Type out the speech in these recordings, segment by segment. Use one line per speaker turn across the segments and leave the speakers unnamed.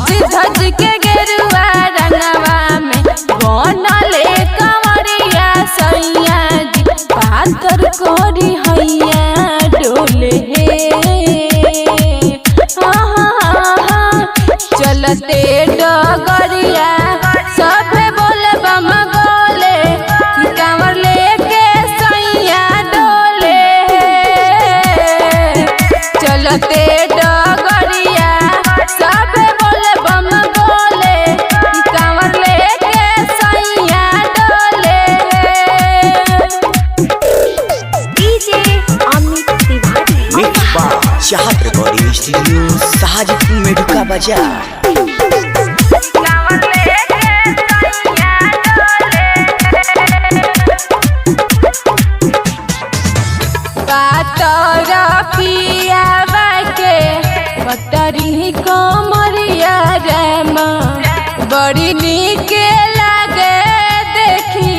सज धज के गेरुआ रंगवा में बनले कंवरिया सैया जी पातर कोरी हैया डोले हे चलते डगरिया सबे बोले बम बोले कांवर लेके सैया डोले चलते डगरिया सबे बोले बम बोले कांवर लेके सैया डोले।
डीजे अमित तिवारी
मिक्स बार चाहत रिकॉर्डिंग स्टूडियो शाहजपुर मेडुका बाजार।
पतरी कमरिया रेमा बड़ी नीक लागे देखी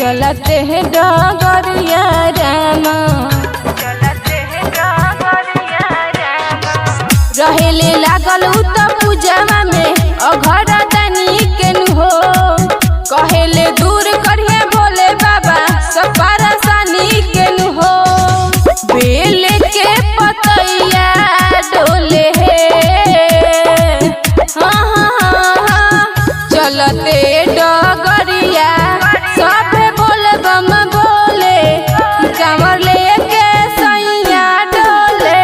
चलते हैं डगरिया रेमा रहेले लागल उ त पूजवा में अघर तनी के हो कहेले दूर करिए भोले बाबा सब परेशानी के हो बेल के पतैया डोले चलते डगरिया सबे बोले बम बोले कांवर लेके सैया डोले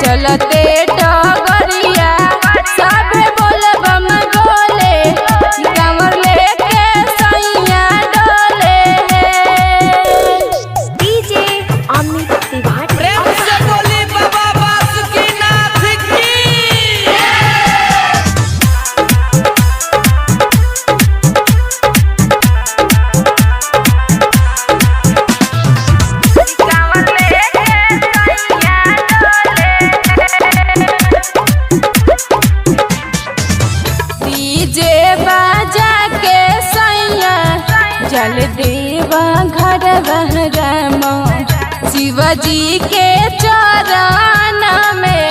चलते डगरिया सबे बोले बम बोले कांवर लेके सैया डोले।
डीजे अमित तिवारी
प्रेम से बोली बाबा बासुकीनाथ की।
डीजे बाजा के सैया जल देवा घर बहरामा शिवजी के चरण में